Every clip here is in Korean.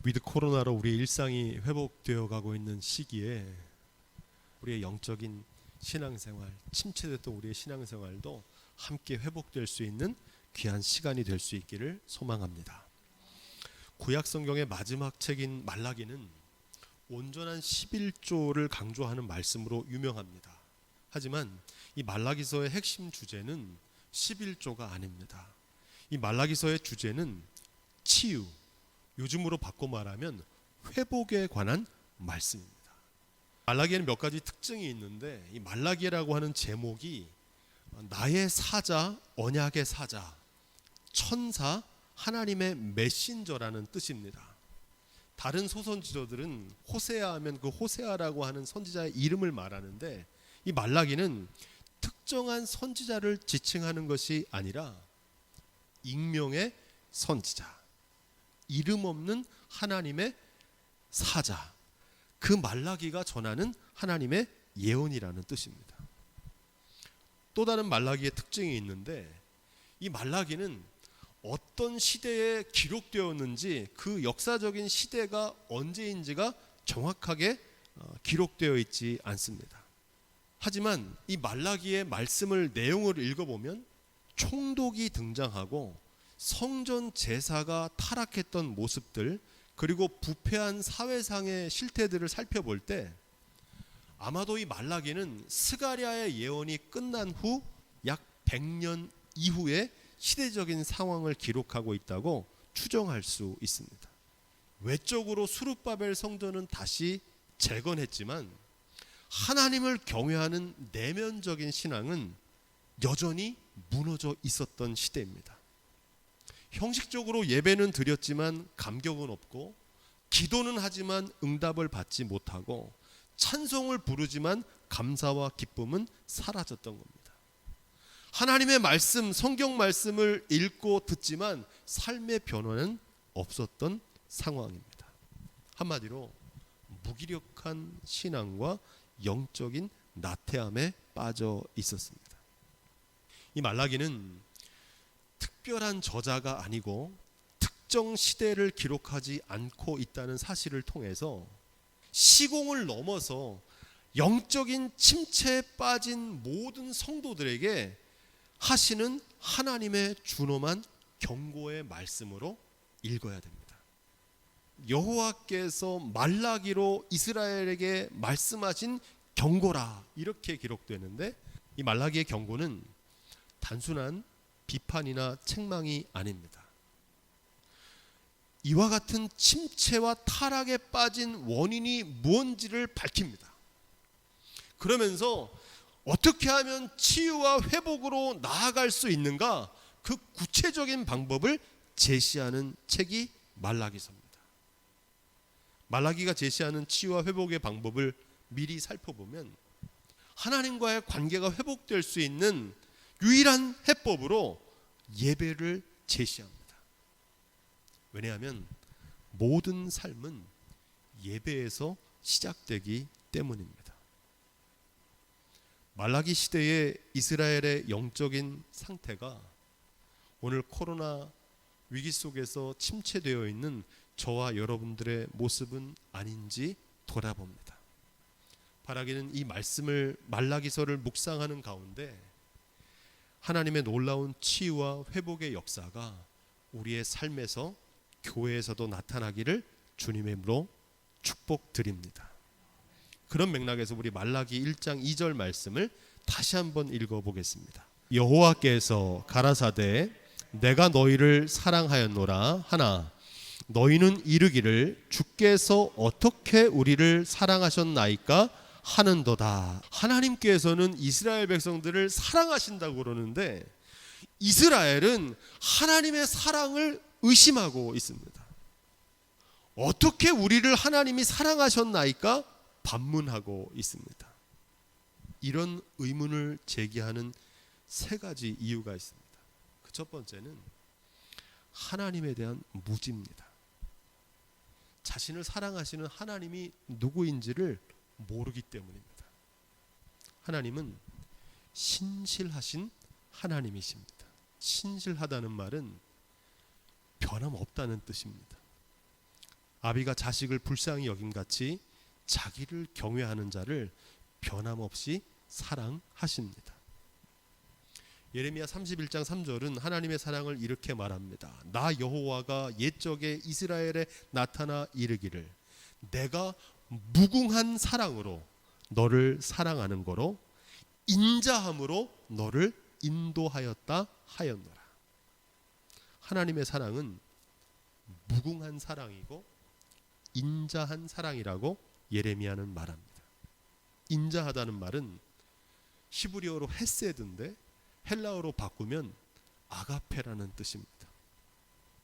위드 코로나로 우리의 일상이 회복되어 가고 있는 시기에 우리의 영적인 신앙생활, 침체됐던 우리의 신앙생활도 함께 회복될 수 있는 귀한 시간이 될 수 있기를 소망합니다. 구약 성경의 마지막 책인 말라기는 온전한 11조를 강조하는 말씀으로 유명합니다. 하지만 이 말라기서의 핵심 주제는 11조가 아닙니다. 이 말라기서의 주제는 치유, 요즘으로 바꿔 말하면 회복에 관한 말씀입니다. 말라기에는 몇 가지 특징이 있는데, 이 말라기라고 하는 제목이 나의 사자, 언약의 사자, 천사, 하나님의 메신저라는 뜻입니다. 다른 소선지자들은 호세아 하면 그 호세아라고 하는 선지자의 이름을 말하는데, 이 말라기는 특정한 선지자를 지칭하는 것이 아니라 익명의 선지자, 이름 없는 하나님의 사자, 그 말라기가 전하는 하나님의 예언이라는 뜻입니다. 또 다른 말라기의 특징이 있는데, 이 말라기는 어떤 시대에 기록되었는지 그 역사적인 시대가 언제인지가 정확하게 기록되어 있지 않습니다. 하지만 이 말라기의 말씀을 내용을 읽어보면 총독이 등장하고 성전 제사가 타락했던 모습들, 그리고 부패한 사회상의 실태들을 살펴볼 때 아마도 이 말라기는 스가랴의 예언이 끝난 후 약 100년 이후에 시대적인 상황을 기록하고 있다고 추정할 수 있습니다. 외적으로 수룹바벨 성전은 다시 재건했지만 하나님을 경외하는 내면적인 신앙은 여전히 무너져 있었던 시대입니다. 형식적으로 예배는 드렸지만 감격은 없고, 기도는 하지만 응답을 받지 못하고, 찬송을 부르지만 감사와 기쁨은 사라졌던 겁니다. 하나님의 말씀, 성경 말씀을 읽고 듣지만 삶의 변화는 없었던 상황입니다. 한마디로 무기력한 신앙과 영적인 나태함에 빠져 있었습니다. 이 말라기는 특별한 저자가 아니고 특정 시대를 기록하지 않고 있다는 사실을 통해서 시공을 넘어서 영적인 침체에 빠진 모든 성도들에게 하시는 하나님의 준엄한 경고의 말씀으로 읽어야 됩니다. 여호와께서 말라기로 이스라엘에게 말씀하신 경고라, 이렇게 기록되는데, 이 말라기의 경고는 단순한 비판이나 책망이 아닙니다. 이와 같은 침체와 타락에 빠진 원인이 무엇인지를 밝힙니다. 그러면서 어떻게 하면 치유와 회복으로 나아갈 수 있는가, 그 구체적인 방법을 제시하는 책이 말라기서입니다. 말라기가 제시하는 치유와 회복의 방법을 미리 살펴보면 하나님과의 관계가 회복될 수 있는 유일한 해법으로 예배를 제시합니다. 왜냐하면 모든 삶은 예배에서 시작되기 때문입니다. 말라기 시대의 이스라엘의 영적인 상태가 오늘 코로나 위기 속에서 침체되어 있는 저와 여러분들의 모습은 아닌지 돌아봅니다. 바라기는 이 말씀을, 말라기서를 묵상하는 가운데 하나님의 놀라운 치유와 회복의 역사가 우리의 삶에서, 교회에서도 나타나기를 주님의 이름으로 축복드립니다. 그런 맥락에서 우리 말라기 1장 2절 말씀을 다시 한번 읽어보겠습니다. 여호와께서 가라사대 내가 너희를 사랑하였노라 하나 너희는 이르기를 주께서 어떻게 우리를 사랑하셨나이까 하는도다. 하나님께서는 이스라엘 백성들을 사랑하신다고 그러는데 이스라엘은 하나님의 사랑을 의심하고 있습니다. 어떻게 우리를 하나님이 사랑하셨나이까 반문하고 있습니다. 이런 의문을 제기하는 세 가지 이유가 있습니다. 그 첫 번째는 하나님에 대한 무지입니다. 자신을 사랑하시는 하나님이 누구인지를 모르기 때문입니다. 하나님은 신실하신 하나님이십니다. 신실하다는 말은 변함없다는 뜻입니다. 아비가 자식을 불쌍히 여김같이 자기를 경외하는 자를 변함없이 사랑하십니다. 예레미야 31장 3절은 하나님의 사랑을 이렇게 말합니다. 나 여호와가 옛적에 이스라엘에 나타나 이르기를 내가 무궁한 사랑으로 너를 사랑하는 거로 인자함으로 너를 인도하였다 하였노라. 하나님의 사랑은 무궁한 사랑이고 인자한 사랑이라고 예레미야는 말합니다. 인자하다는 말은 히브리어로 헤세드인데 헬라어로 바꾸면 아가페라는 뜻입니다.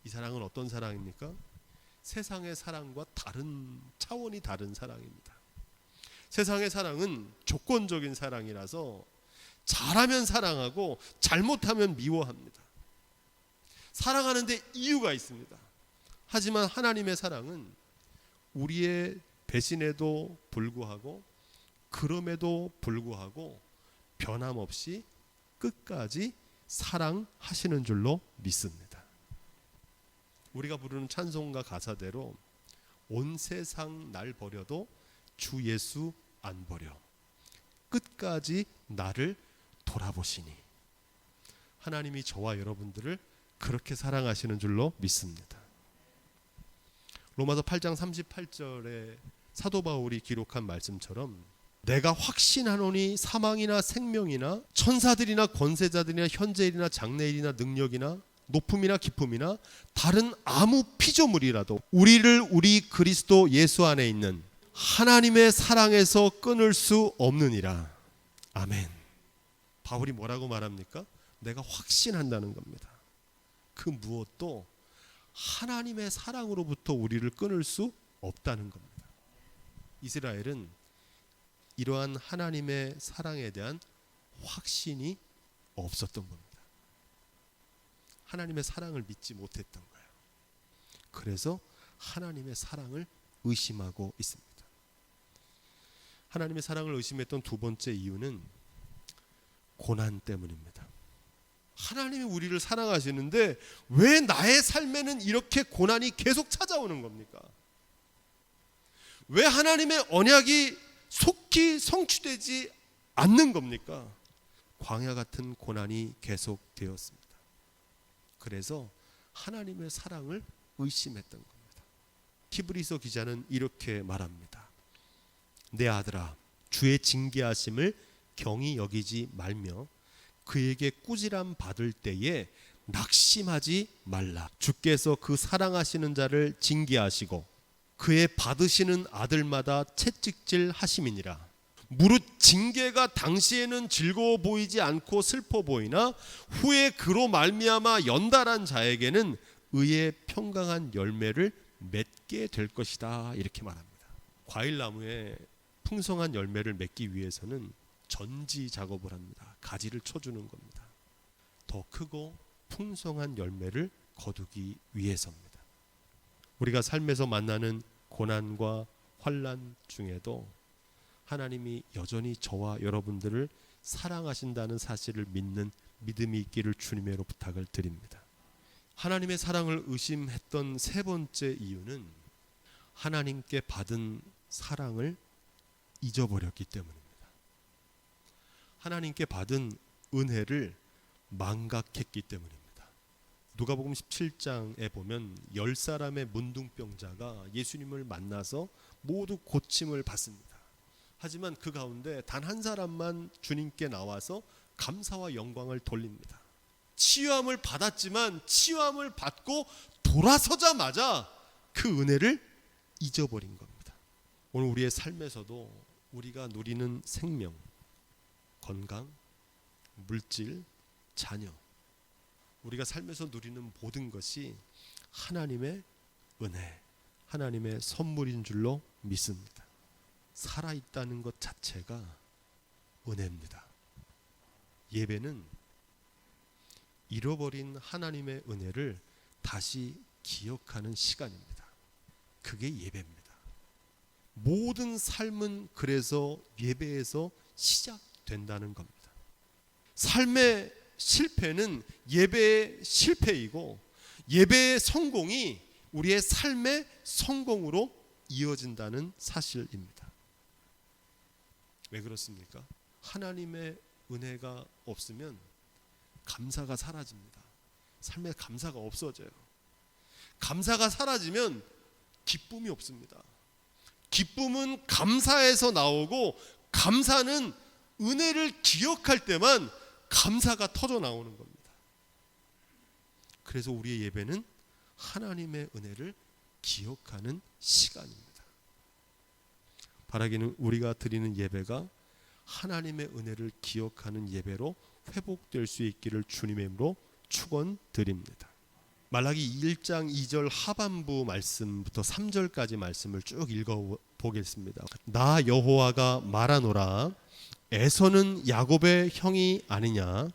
이 사랑은 어떤 사랑입니까? 세상의 사랑과 다른 차원이 다른 사랑입니다. 세상의 사랑은 조건적인 사랑이라서 잘하면 사랑하고 잘못하면 미워합니다. 사랑하는데 이유가 있습니다. 하지만 하나님의 사랑은 우리의 배신에도 불구하고 그럼에도 불구하고 변함없이 끝까지 사랑하시는 줄로 믿습니다. 우리가 부르는 찬송가 가사대로 온 세상 날 버려도 주 예수 안 버려 끝까지 나를 돌아보시니 하나님이 저와 여러분들을 그렇게 사랑하시는 줄로 믿습니다. 로마서 8장 38절에 사도 바울이 기록한 말씀처럼 내가 확신하노니 사망이나 생명이나 천사들이나 권세자들이나 현재일이나 장래일이나 능력이나 높음이나 깊음이나 다른 아무 피조물이라도 우리를 우리 그리스도 예수 안에 있는 하나님의 사랑에서 끊을 수 없느니라. 아멘. 바울이 뭐라고 말합니까? 내가 확신한다는 겁니다. 그 무엇도 하나님의 사랑으로부터 우리를 끊을 수 없다는 겁니다. 이스라엘은 이러한 하나님의 사랑에 대한 확신이 없었던 겁니다. 하나님의 사랑을 믿지 못했던 거예요. 그래서 하나님의 사랑을 의심하고 있습니다. 하나님의 사랑을 의심했던 두 번째 이유는 고난 때문입니다. 하나님이 우리를 사랑하시는데 왜 나의 삶에는 이렇게 고난이 계속 찾아오는 겁니까? 왜 하나님의 언약이 속히 성취되지 않는 겁니까? 광야 같은 고난이 계속되었습니다. 그래서 하나님의 사랑을 의심했던 겁니다. 히브리서 기자는 이렇게 말합니다. 내 아들아, 주의 징계하심을 경히 여기지 말며 그에게 꾸지람 받을 때에 낙심하지 말라. 주께서 그 사랑하시는 자를 징계하시고 그의 받으시는 아들마다 채찍질 하심이니라. 무릇 징계가 당시에는 즐거워 보이지 않고 슬퍼 보이나 후에 그로 말미암아 연달한 자에게는 의의 평강한 열매를 맺게 될 것이다. 이렇게 말합니다. 과일나무에 풍성한 열매를 맺기 위해서는 전지 작업을 합니다. 가지를 쳐주는 겁니다. 더 크고 풍성한 열매를 거두기 위해서입니다. 우리가 삶에서 만나는 고난과 환난 중에도 하나님이 여전히 저와 여러분들을 사랑하신다는 사실을 믿는 믿음이 있기를 주님으로 부탁을 드립니다. 하나님의 사랑을 의심했던 세 번째 이유는 하나님께 받은 사랑을 잊어버렸기 때문입니다. 하나님께 받은 은혜를 망각했기 때문입니다. 누가복음 17장에 보면 10사람의 문둥병자가 예수님을 만나서 모두 고침을 받습니다. 하지만 그 가운데 단 한 사람만 주님께 나와서 감사와 영광을 돌립니다. 치유함을 받았지만 치유함을 받고 돌아서자마자 그 은혜를 잊어버린 겁니다. 오늘 우리의 삶에서도 우리가 누리는 생명, 건강, 물질, 자녀, 우리가 삶에서 누리는 모든 것이 하나님의 은혜, 하나님의 선물인 줄로 믿습니다. 살아있다는 것 자체가 은혜입니다. 예배는 잃어버린 하나님의 은혜를 다시 기억하는 시간입니다. 그게 예배입니다. 모든 삶은 그래서 예배에서 시작된다는 겁니다. 삶의 실패는 예배의 실패이고 예배의 성공이 우리의 삶의 성공으로 이어진다는 사실입니다. 왜 그렇습니까? 하나님의 은혜가 없으면 감사가 사라집니다. 삶에 감사가 없어져요. 감사가 사라지면 기쁨이 없습니다. 기쁨은 감사에서 나오고, 감사는 은혜를 기억할 때만 감사가 터져 나오는 겁니다. 그래서 우리의 예배는 하나님의 은혜를 기억하는 시간입니다. 바라기는 우리가 드리는 예배가 하나님의 은혜를 기억하는 예배로 회복될 수 있기를 주님의 이름으로 축원드립니다. 말라기 1장 2절 하반부 말씀부터 3절까지 말씀을 쭉 읽어보겠습니다. 나 여호와가 말하노라. 에서는 야곱의 형이 아니냐.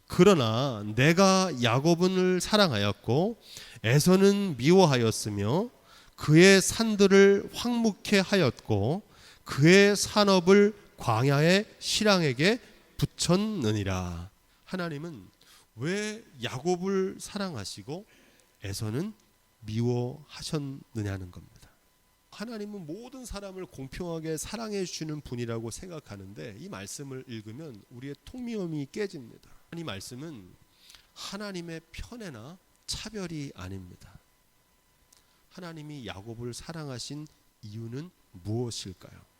그러나 내가 야곱을 사랑하였고 에서는 미워하였으며 그의 산들을 황무케 하였고 그의 산업을 광야의 실랑에게 붙였느니라. 하나님은 왜 야곱을 사랑하시고 에서는 미워하셨느냐는 겁니다. 하나님은 모든 사람을 공평하게 사랑해 주시는 분이라고 생각하는데, 이 말씀을 읽으면 우리의 통미움이 깨집니다. 이 말씀은 하나님의 편애나 차별이 아닙니다. 하나님이 야곱을 사랑하신 이유는 무엇일까요?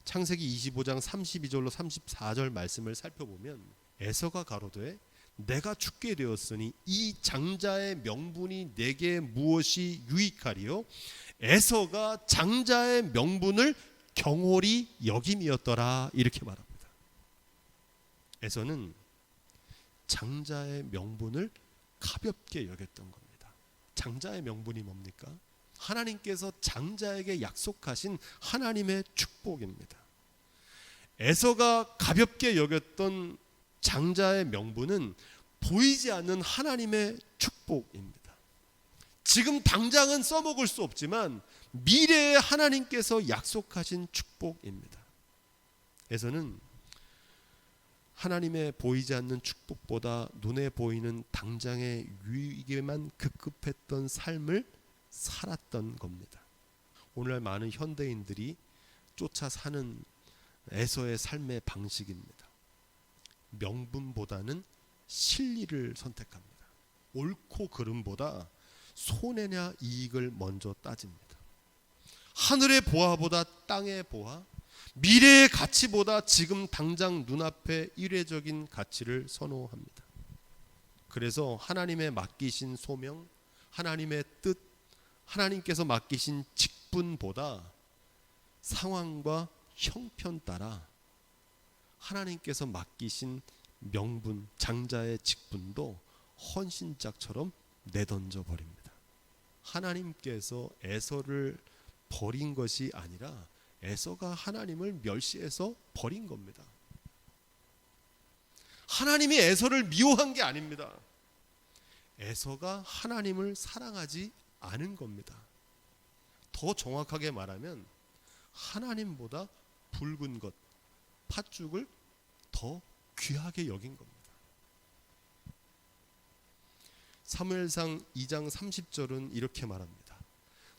창세기 25장 32절로 34절 말씀을 살펴보면 에서가 가로되 내가 죽게 되었으니 이 장자의 명분이 내게 무엇이 유익하리요? 에서가 장자의 명분을 경홀히 여김이었더라. 이렇게 말합니다. 에서는 장자의 명분을 가볍게 여겼던 겁니다. 장자의 명분이 뭡니까? 하나님께서 장자에게 약속하신 하나님의 축복입니다. 에서가 가볍게 여겼던 장자의 명분은 보이지 않는 하나님의 축복입니다. 지금 당장은 써먹을 수 없지만 미래에 하나님께서 약속하신 축복입니다. 에서는 하나님의 보이지 않는 축복보다 눈에 보이는 당장의 유익에만 급급했던 삶을 살았던 겁니다. 오늘날 많은 현대인들이 쫓아 사는 에서의 삶의 방식입니다. 명분보다는 실리를 선택합니다. 옳고 그름보다 손해냐 이익을 먼저 따집니다. 하늘의 보화보다 땅의 보화, 미래의 가치보다 지금 당장 눈앞의 일회적인 가치를 선호합니다. 그래서 하나님의 맡기신 소명, 하나님의 뜻, 하나님께서 맡기신 직분보다 상황과 형편 따라 하나님께서 맡기신 명분, 장자의 직분도 헌신짝처럼 내던져 버립니다. 하나님께서 에서를 버린 것이 아니라 에서가 하나님을 멸시해서 버린 겁니다. 하나님이 에서를 미워한 게 아닙니다. 에서가 하나님을 사랑하지 않은 겁니다. 더 정확하게 말하면 하나님보다 붉은 것, 팥죽을 더 귀하게 여긴 겁니다. 사무엘상 2장 30절은 이렇게 말합니다.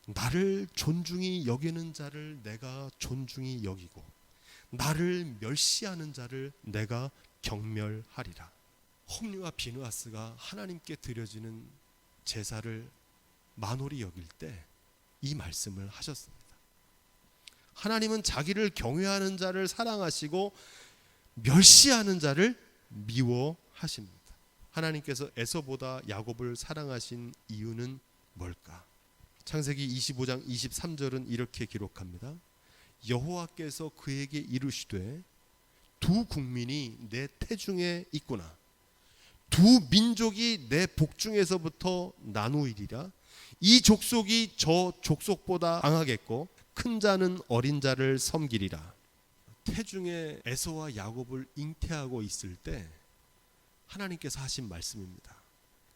나를 존중히 여기는 자를 내가 존중히 여기고 나를 멸시하는 자를 내가 경멸하리라. 홈리와 비느하스가 하나님께 드려지는 제사를 만홀히 여길 때 이 말씀을 하셨습니다. 하나님은 자기를 경외하는 자를 사랑하시고 멸시하는 자를 미워하십니다. 하나님께서 에서보다 야곱을 사랑하신 이유는 뭘까? 창세기 25장 23절은 이렇게 기록합니다. 여호와께서 그에게 이르시되 두 국민이 내 태중에 있구나. 두 민족이 내 복중에서부터 나누이리라. 이 족속이 저 족속보다 강하겠고 큰 자는 어린 자를 섬기리라. 태중에 에서와 야곱을 잉태하고 있을 때 하나님께서 하신 말씀입니다.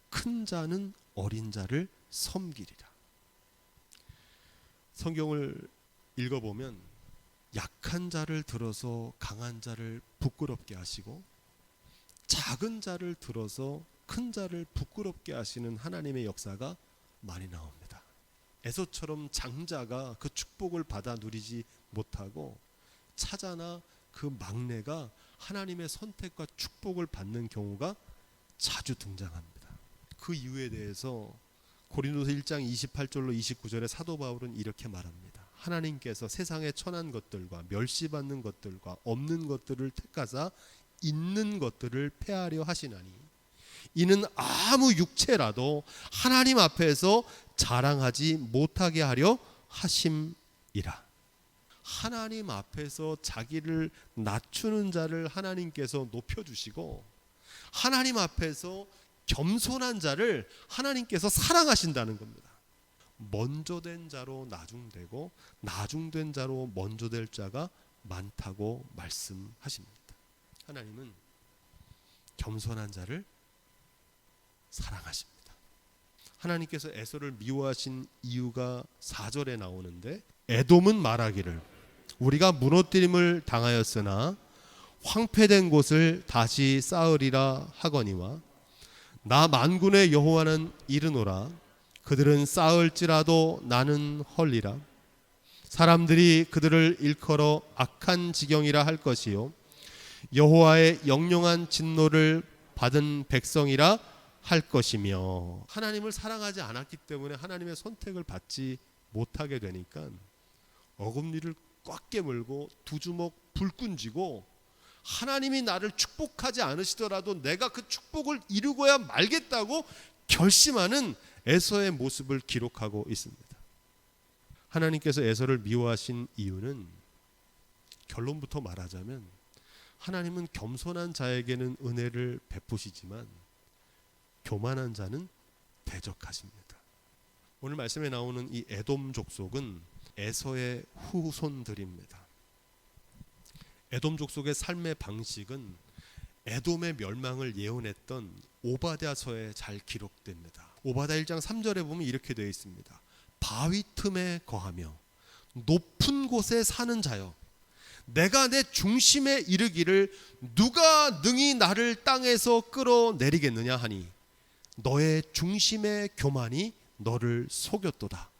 큰 자는 어린 자를 섬기리라. 성경을 읽어보면 약한 자를 들어서 강한 자를 부끄럽게 하시고 작은 자를 들어서 큰 자를 부끄럽게 하시는 하나님의 역사가 많이 나옵니다. 에서처럼 장자가 그 축복을 받아 누리지 못하고 차자나 그 막내가 하나님의 선택과 축복을 받는 경우가 자주 등장합니다. 그 이유에 대해서 고린도서 1장 28절로 29절에 사도 바울은 이렇게 말합니다. 하나님께서 세상에 천한 것들과 멸시받는 것들과 없는 것들을 택하사 있는 것들을 폐하려 하시나니 이는 아무 육체라도 하나님 앞에서 자랑하지 못하게 하려 하심이라. 하나님 앞에서 자기를 낮추는 자를 하나님께서 높여주시고 하나님 앞에서 겸손한 자를 하나님께서 사랑하신다는 겁니다. 먼저 된 자로 나중되고 나중된 자로 먼저 될 자가 많다고 말씀하십니다. 하나님은 겸손한 자를 사랑하십니다. 하나님께서 에서를 미워하신 이유가 4절에 나오는데 에돔은 말하기를 우리가 무너뜨림을 당하였으나 황폐된 곳을 다시 쌓으리라 하거니와 나 만군의 여호와는 이르노라 그들은 쌓을지라도 나는 헐리라. 사람들이 그들을 일컬어 악한 지경이라 할 것이요 여호와의 영영한 진노를 받은 백성이라 할 것이며. 하나님을 사랑하지 않았기 때문에 하나님의 선택을 받지 못하게 되니까 어금니를 꽉 깨물고 두 주먹 불끈 쥐고 하나님이 나를 축복하지 않으시더라도 내가 그 축복을 이루고야 말겠다고 결심하는 에서의 모습을 기록하고 있습니다. 하나님께서 에서를 미워하신 이유는 결론부터 말하자면 하나님은 겸손한 자에게는 은혜를 베푸시지만 교만한 자는 대적하십니다. 오늘 말씀에 나오는 이 에돔 족속은 에서의 후손들입니다. 에돔 족속의 삶의 방식은 에돔의 멸망을 예언했던 오바댜서에 잘 기록됩니다. 오바댜 1장 3절에 보면 이렇게 되어 있습니다. 바위 틈에 거하며 높은 곳에 사는 자여 내가 내 중심에 이르기를 누가 능히 나를 땅에서 끌어내리겠느냐 하니 너의 중심의 교만이 너를 속였도다.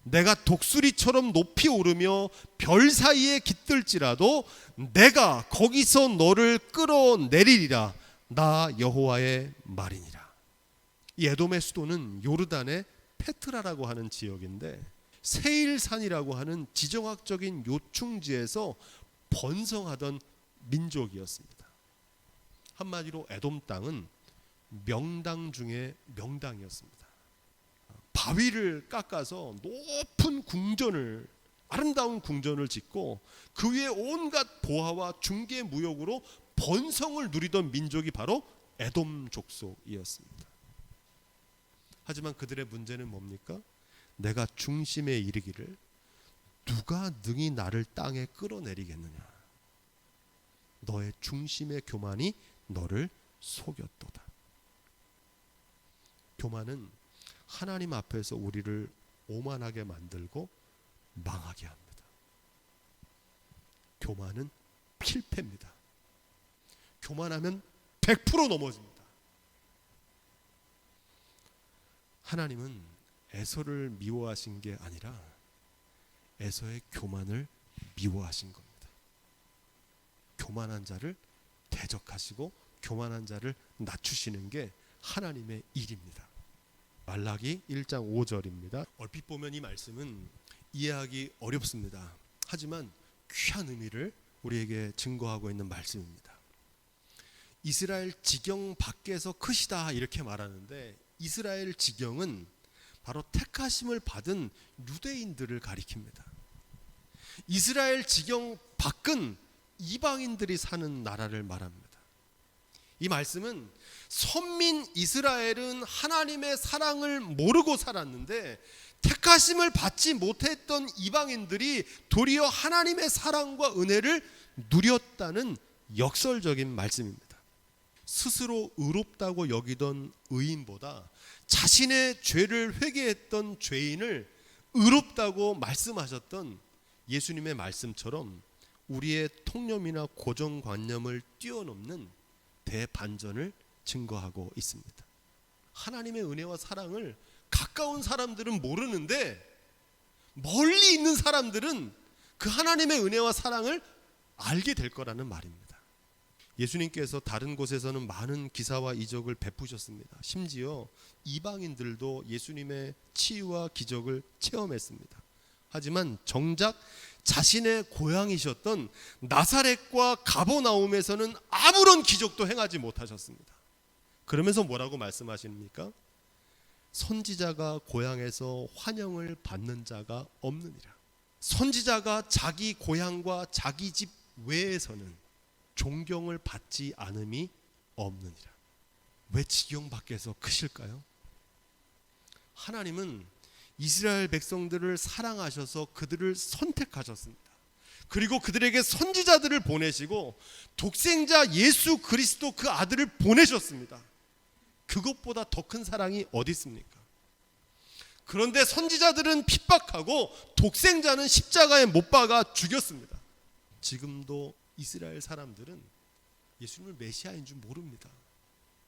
내가 독수리처럼 높이 오르며 별 사이에 깃들지라도 내가 거기서 너를 끌어내리리라. 나 여호와의 말이니라. 이 에돔의 수도는 요르단의 페트라라고 하는 지역인데 세일산이라고 하는 지정학적인 요충지에서 번성하던 민족이었습니다. 한마디로 에돔 땅은 명당 중에 명당이었습니다. 바위를 깎아서 높은 궁전을 아름다운 궁전을 짓고 그 위에 온갖 보화와 중개 무역으로 번성을 누리던 민족이 바로 에돔 족속이었습니다. 하지만 그들의 문제는 뭡니까? 내가 중심에 이르기를 누가 능히 나를 땅에 끌어내리겠느냐. 너의 중심의 교만이 너를 속였도다. 교만은 하나님 앞에서 우리를 오만하게 만들고 망하게 합니다. 교만은 필패입니다. 교만하면 100% 넘어집니다. 하나님은 에서를 미워하신 게 아니라 에서의 교만을 미워하신 겁니다. 교만한 자를 대적하시고 교만한 자를 낮추시는 게 하나님의 일입니다. 말라기 1장 5절입니다. 얼핏 보면 이 말씀은 이해하기 어렵습니다. 하지만 귀한 의미를 우리에게 증거하고 있는 말씀입니다. 이스라엘 지경 밖에서 크시다 이렇게 말하는데 이스라엘 지경은 바로 택하심을 받은 유대인들을 가리킵니다. 이스라엘 지경 밖은 이방인들이 사는 나라를 말합니다. 이 말씀은 선민 이스라엘은 하나님의 사랑을 모르고 살았는데 택하심을 받지 못했던 이방인들이 도리어 하나님의 사랑과 은혜를 누렸다는 역설적인 말씀입니다. 스스로 의롭다고 여기던 의인보다 자신의 죄를 회개했던 죄인을 의롭다고 말씀하셨던 예수님의 말씀처럼 우리의 통념이나 고정관념을 뛰어넘는 대반전을 증거하고 있습니다. 하나님의 은혜와 사랑을 가까운 사람들은 모르는데 멀리 있는 사람들은 그 하나님의 은혜와 사랑을 알게 될 거라는 말입니다. 예수님께서 다른 곳에서는 많은 기사와 이적을 베푸셨습니다. 심지어 이방인들도 예수님의 치유와 기적을 체험했습니다. 하지만 정작 자신의 고향이셨던 나사렛과 가버나움에서는 아무런 기적도 행하지 못하셨습니다. 그러면서 뭐라고 말씀하십니까? 선지자가 고향에서 환영을 받는 자가 없느니라. 선지자가 자기 고향과 자기 집 외에서는 존경을 받지 않음이 없느니라. 왜 지경 밖에서 크실까요? 하나님은 이스라엘 백성들을 사랑하셔서 그들을 선택하셨습니다. 그리고 그들에게 선지자들을 보내시고 독생자 예수 그리스도 그 아들을 보내셨습니다. 그것보다 더 큰 사랑이 어디 있습니까? 그런데 선지자들은 핍박하고 독생자는 십자가에 못 박아 죽였습니다. 지금도 이스라엘 사람들은 예수님을 메시아인 줄 모릅니다.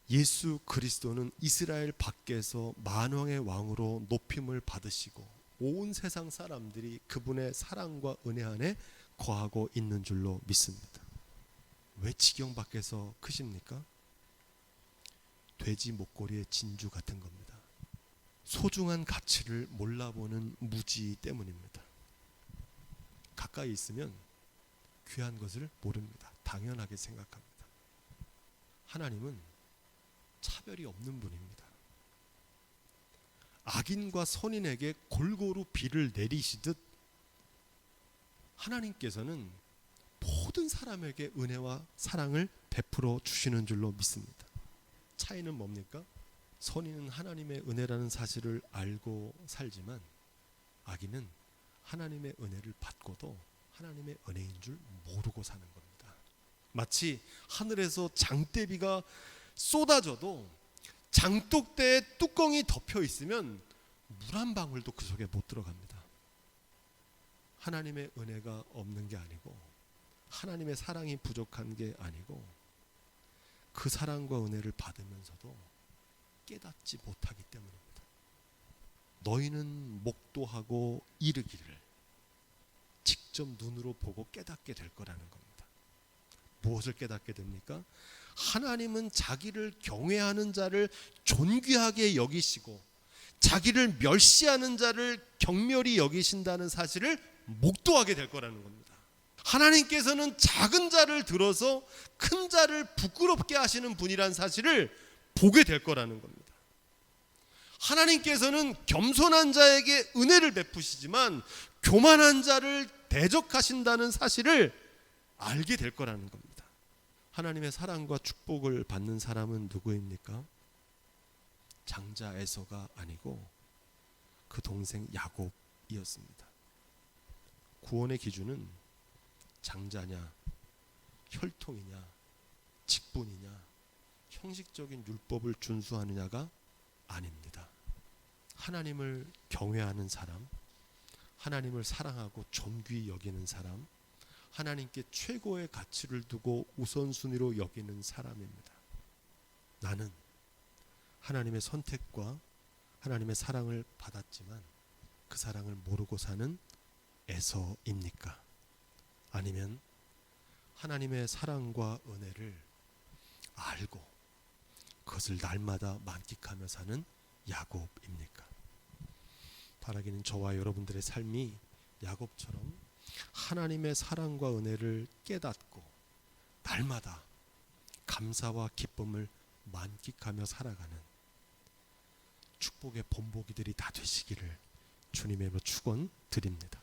예수 그리스도는 이스라엘 밖에서 만왕의 왕으로 높임을 받으시고 온 세상 사람들이 그분의 사랑과 은혜 안에 거하고 있는 줄로 믿습니다. 왜 지경 밖에서 크십니까? 돼지 목걸이의 진주 같은 겁니다. 소중한 가치를 몰라보는 무지 때문입니다. 가까이 있으면 귀한 것을 모릅니다. 당연하게 생각합니다. 하나님은 차별이 없는 분입니다. 악인과 선인에게 골고루 비를 내리시듯 하나님께서는 모든 사람에게 은혜와 사랑을 베풀어 주시는 줄로 믿습니다. 차이는 뭡니까? 선인은 하나님의 은혜라는 사실을 알고 살지만 악인은 하나님의 은혜를 받고도 하나님의 은혜인 줄 모르고 사는 겁니다. 마치 하늘에서 장대비가 쏟아져도 장독대에 뚜껑이 덮여 있으면 물 한 방울도 그 속에 못 들어갑니다. 하나님의 은혜가 없는 게 아니고 하나님의 사랑이 부족한 게 아니고 그 사랑과 은혜를 받으면서도 깨닫지 못하기 때문입니다. 너희는 목도하고 이르기를 직접 눈으로 보고 깨닫게 될 거라는 겁니다. 무엇을 깨닫게 됩니까? 하나님은 자기를 경외하는 자를 존귀하게 여기시고 자기를 멸시하는 자를 경멸히 여기신다는 사실을 목도하게 될 거라는 겁니다. 하나님께서는 작은 자를 들어서 큰 자를 부끄럽게 하시는 분이란 사실을 보게 될 거라는 겁니다. 하나님께서는 겸손한 자에게 은혜를 베푸시지만 교만한 자를 대적하신다는 사실을 알게 될 거라는 겁니다. 하나님의 사랑과 축복을 받는 사람은 누구입니까? 장자 에서가 아니고 그 동생 야곱이었습니다. 구원의 기준은 장자냐, 혈통이냐, 직분이냐, 형식적인 율법을 준수하느냐가 아닙니다. 하나님을 경외하는 사람, 하나님을 사랑하고 존귀히 여기는 사람, 하나님께 최고의 가치를 두고 우선순위로 여기는 사람입니다. 나는 하나님의 선택과 하나님의 사랑을 받았지만 그 사랑을 모르고 사는 에서입니까? 아니면 하나님의 사랑과 은혜를 알고 그것을 날마다 만끽하며 사는 야곱입니까? 바라기는 저와 여러분들의 삶이 야곱처럼 하나님의 사랑과 은혜를 깨닫고 날마다 감사와 기쁨을 만끽하며 살아가는 축복의 본보기들이 다 되시기를 주님의 축원드립니다.